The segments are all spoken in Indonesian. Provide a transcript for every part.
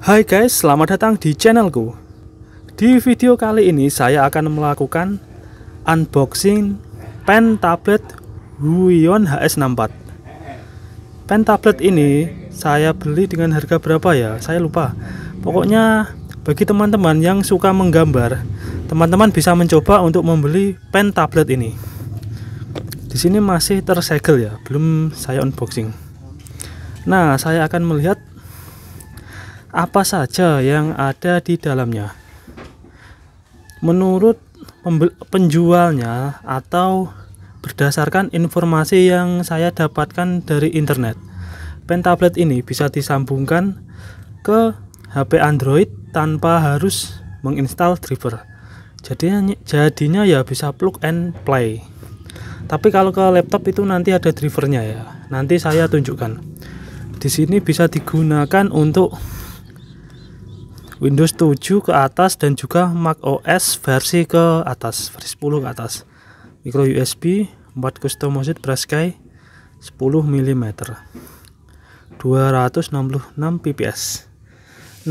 Hai guys, selamat datang di channelku. Di video kali ini saya akan melakukan unboxing pen tablet Huion HS64. Pen tablet ini saya beli dengan harga berapa ya? Saya lupa. Pokoknya bagi teman-teman yang suka menggambar, teman-teman bisa mencoba untuk membeli pen tablet ini. Di sini masih tersegel ya, belum saya unboxing. Nah, saya akan melihat apa saja yang ada di dalamnya. Menurut penjualnya atau berdasarkan informasi yang saya dapatkan dari internet, pen tablet ini bisa disambungkan ke HP Android tanpa harus menginstal driver. Jadinya ya bisa plug and play. Tapi kalau ke laptop itu nanti ada drivernya ya. Nanti saya tunjukkan. Di sini bisa digunakan untuk Windows 7 ke atas dan juga Mac OS versi ke atas, versi 10 ke atas. Micro USB 4 custom mode Brightsky 10 mm 266 pps.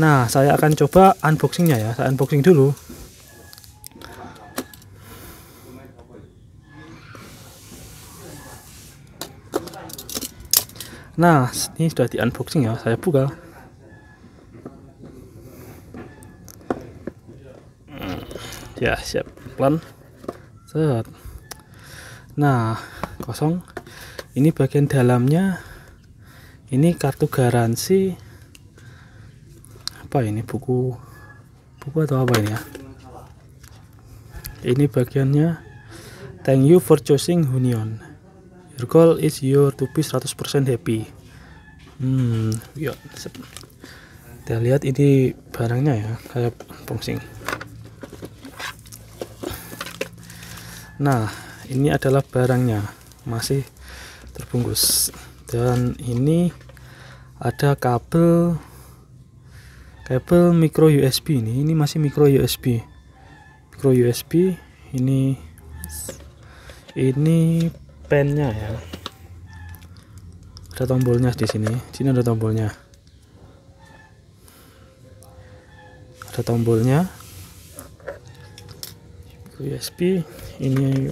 Nah, saya akan coba unboxingnya ya. Saya unboxing dulu. Nah, ini sudah di unboxing ya. Saya buka. Ya, siap, pelan. Set. Nah, kosong. Ini bagian dalamnya. Ini kartu garansi. Apa ini, buku atau apa ini ya? Ini bagiannya. Thank you for choosing Huion. Your goal is your to be 100% happy. Ya. Kita lihat ini barangnya ya, kayak unboxing. Nah, ini adalah barangnya, masih terbungkus. Dan ini ada kabel micro USB ini masih micro USB. Ini pennya ya. Ada tombolnya di sini. Sini ada tombolnya. USB. Ini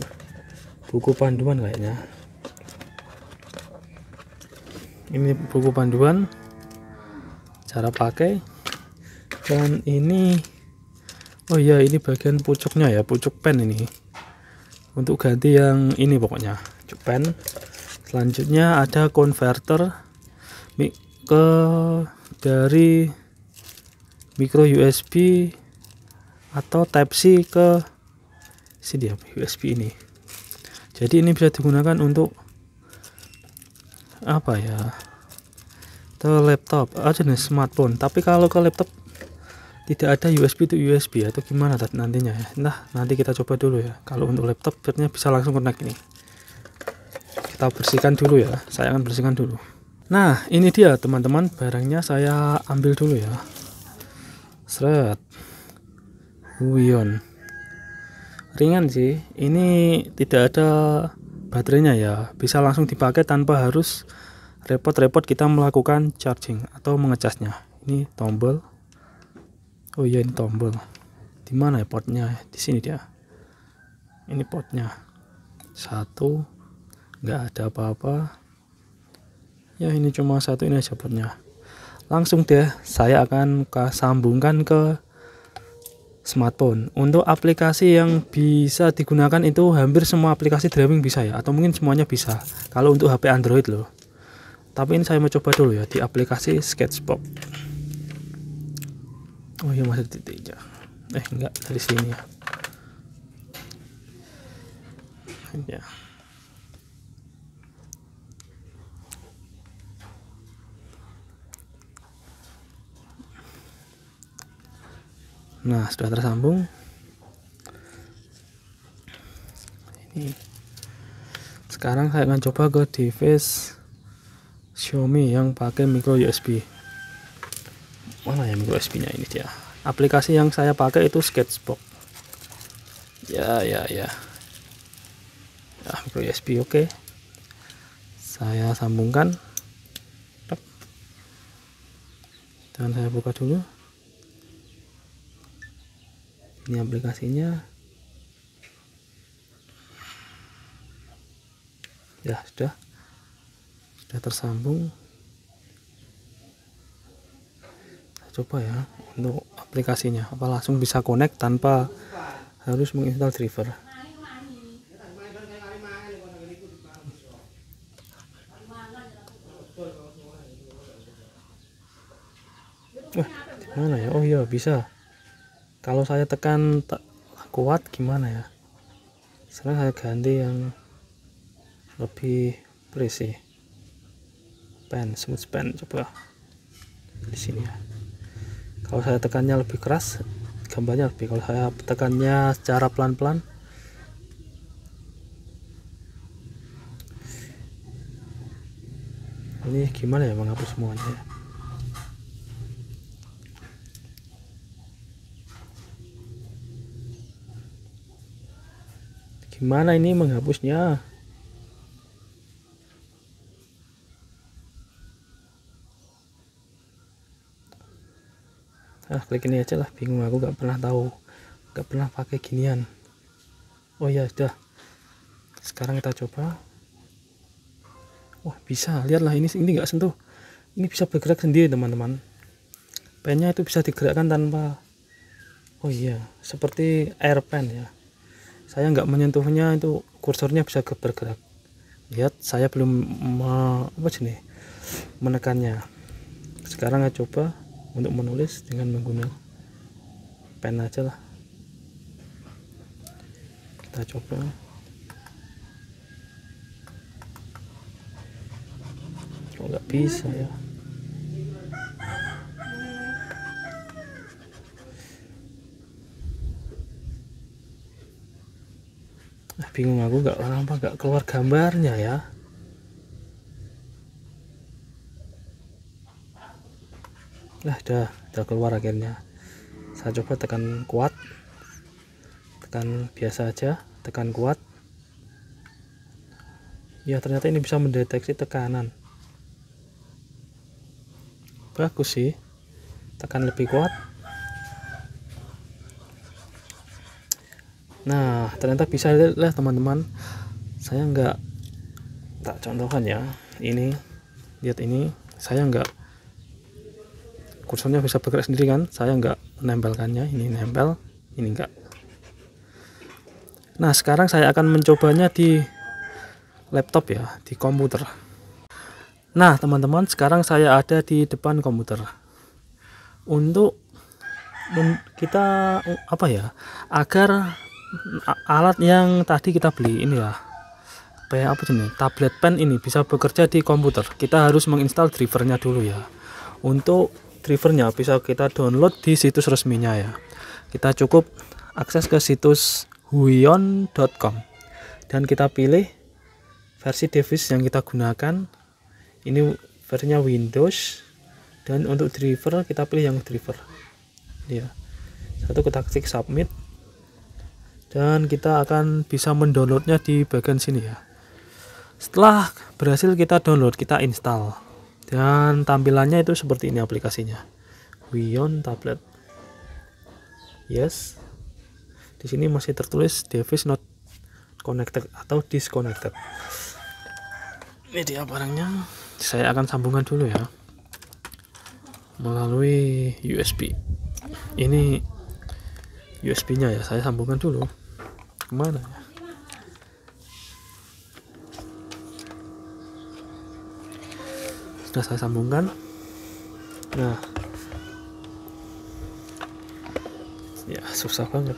buku panduan kayaknya. Ini buku panduan cara pakai. Dan ini, oh iya, ini bagian pucuknya ya, pucuk pen ini. Untuk ganti yang ini pokoknya, pucuk pen. Selanjutnya ada konverter dari micro USB atau Type C ke sini ya, USB ini. Jadi ini bisa digunakan untuk apa ya, ke laptop jenis smartphone. Tapi kalau ke laptop tidak ada USB to USB atau gimana nantinya ya. Nah, nanti kita coba dulu ya. Kalau untuk laptop sepertinya bisa langsung connect ini. Kita bersihkan dulu ya. Saya akan bersihkan dulu. Nah, ini dia teman-teman, barangnya saya ambil dulu ya. Seret. Huion. Ringan sih, ini tidak ada baterainya ya, bisa langsung dipakai tanpa harus repot-repot kita melakukan charging atau mengecasnya. Ini tombol. Oh iya, ini tombol. Di mana ya portnya? Di sini dia. Ini portnya. Satu, nggak ada apa-apa. Ya, ini cuma satu, ini aja portnya. Langsung deh, saya akan sambungkan ke smartphone. Untuk aplikasi yang bisa digunakan itu hampir semua aplikasi driving bisa ya, atau mungkin semuanya bisa kalau untuk HP Android loh. Tapi ini saya mau coba dulu ya di aplikasi Sketchbook. Oh iya, masih titiknya. Enggak, dari sini ya. Ya. Nah, sudah tersambung. Ini. Sekarang saya akan coba ke device Xiaomi yang pakai micro USB. Mana ya micro USB-nya? Ini dia. Aplikasi yang saya pakai itu Sketchbook. Ya, micro USB oke. Saya sambungkan. Dan saya buka dulu. Ini aplikasinya. Ya, sudah tersambung. Saya coba ya untuk aplikasinya, apa langsung bisa connect tanpa harus menginstal driver. Gimana ya? Oh iya, bisa. Kalau saya tekan kuat gimana ya? Sekarang saya ganti yang lebih presisi. Smooth pen, coba di sini ya. Kalau saya tekannya lebih keras, gambarnya lebih. Kalau saya tekannya secara pelan-pelan, ini gimana ya menghapus semuanya ya? Gimana ini menghapusnya? Klik ini aja lah, bingung aku, nggak pernah pakai ginian. Oh ya sudah, sekarang kita coba. Wah, bisa, lihatlah, ini nggak sentuh, ini bisa bergerak sendiri teman-teman. Pennya itu bisa digerakkan tanpa, oh iya, seperti air pen ya. Saya nggak menyentuhnya, itu kursornya bisa bergerak. Lihat, saya belum menekannya. Sekarang saya coba untuk menulis dengan menggunakan pen aja lah. Kita coba. Kok nggak bisa ya? Bingung aku, nggak keluar gambarnya ya. Udah keluar akhirnya. Saya coba tekan kuat, tekan biasa aja, tekan kuat. Ya, ternyata ini bisa mendeteksi tekanan. Bagus sih. Tekan lebih kuat. Nah, ternyata bisa, lihat teman-teman. Saya nggak tak contohkan ya. Ini, lihat ini, saya nggak, kursornya bisa bergerak sendiri kan. Saya nggak menempelkannya. Ini nempel, ini enggak. Nah, sekarang saya akan mencobanya di laptop ya, di komputer. Nah, teman-teman, sekarang saya ada di depan komputer. Untuk kita agar alat yang tadi kita beli ini ya, tablet pen ini bisa bekerja di komputer, kita harus menginstal drivernya dulu ya. Untuk drivernya bisa kita download di situs resminya ya. Kita cukup akses ke situs huion.com dan kita pilih versi device yang kita gunakan. Ini versinya Windows, dan untuk driver kita pilih yang driver ya. Kita klik submit dan kita akan bisa mendownloadnya di bagian sini ya. Setelah berhasil kita download, kita install, dan tampilannya itu seperti ini aplikasinya, Huion tablet. Yes, di sini masih tertulis device not connected atau disconnected. Ini dia barangnya. Saya akan sambungkan dulu ya melalui USB. Ini USB-nya ya, saya sambungkan dulu. Kemana ya? Sudah saya sambungkan. Nah, ya susah banget.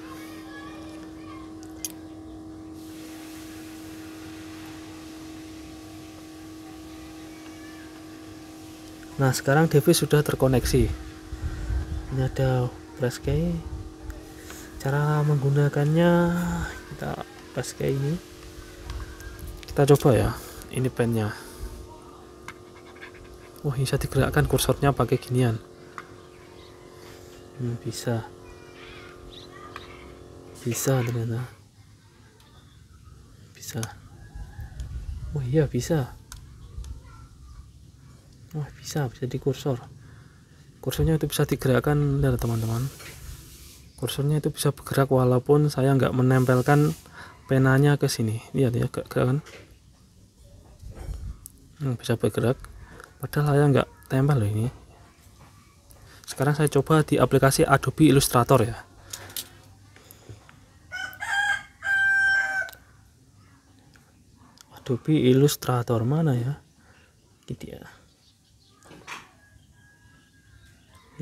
Nah, sekarang device sudah terkoneksi. Ini ada flash key. Cara menggunakannya, kita flash key ini. Kita coba ya. Ini pennya. Wah, bisa digerakkan kursornya pakai ginian. Bisa ternyata. Bisa. Oh iya, bisa. Wah, bisa di kursor. kursornya itu bisa digerakkan. Lihat teman-teman, kursornya itu bisa bergerak walaupun saya nggak menempelkan penanya ke sini. Lihat ya, gerak kan, bisa bergerak padahal saya nggak tempel loh ini. Sekarang saya coba di aplikasi Adobe Illustrator ya. Adobe Illustrator mana ya, gitu ya,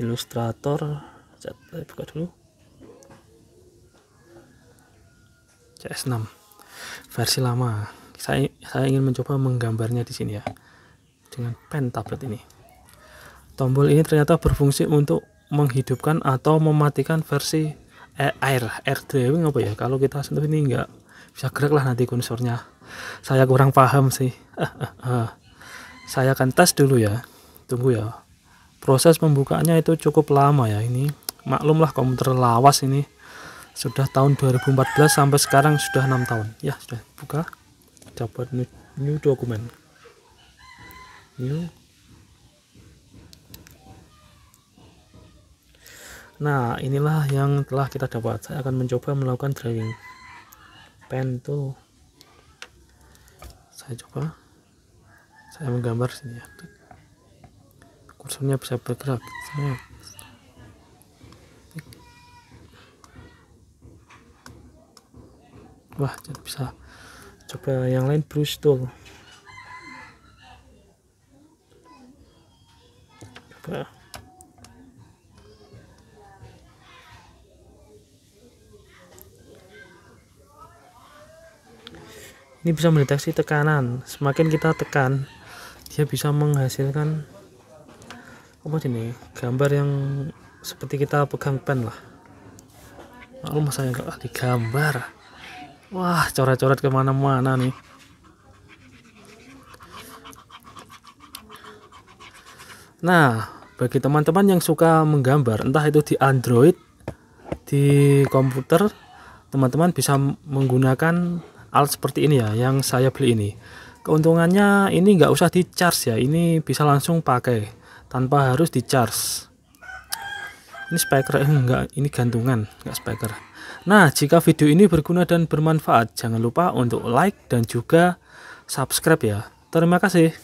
Illustrator. Saya buka dulu, CS6 versi lama. Saya ingin mencoba menggambarnya di sini ya dengan pen tablet ini. Tombol ini ternyata berfungsi untuk menghidupkan atau mematikan versi air drawing apa ya. Kalau kita sentuh ini nggak bisa gerak lah nanti kursornya. Saya kurang paham sih. Saya akan tes dulu ya. Tunggu ya. Proses pembukaannya itu cukup lama ya ini. Maklumlah komputer lawas ini. Sudah tahun 2014 sampai sekarang sudah 6 tahun. Ya, sudah buka. Dapat new dokumen. New. Nah, inilah yang telah kita dapat. Saya akan mencoba melakukan drawing. Pen tuh. Saya coba. Saya menggambar sini ya. Kursornya bisa bergerak. Wah, jadi bisa. Coba yang lain, brush tool. Coba. Ini bisa mendeteksi tekanan. Semakin kita tekan, dia bisa menghasilkan apa ini, gambar yang seperti kita pegang pen lah. Maklum saya nggak ahli gambar. Wah, coret-coret kemana-mana nih. Nah, bagi teman-teman yang suka menggambar, entah itu di Android, di komputer, teman-teman bisa menggunakan alat seperti ini ya, yang saya beli ini. Keuntungannya ini nggak usah di charge ya, ini bisa langsung pakai tanpa harus di charge. Ini speaker enggak, ini gantungan, enggak speaker. Nah, jika video ini berguna dan bermanfaat, jangan lupa untuk like dan juga subscribe ya. Terima kasih.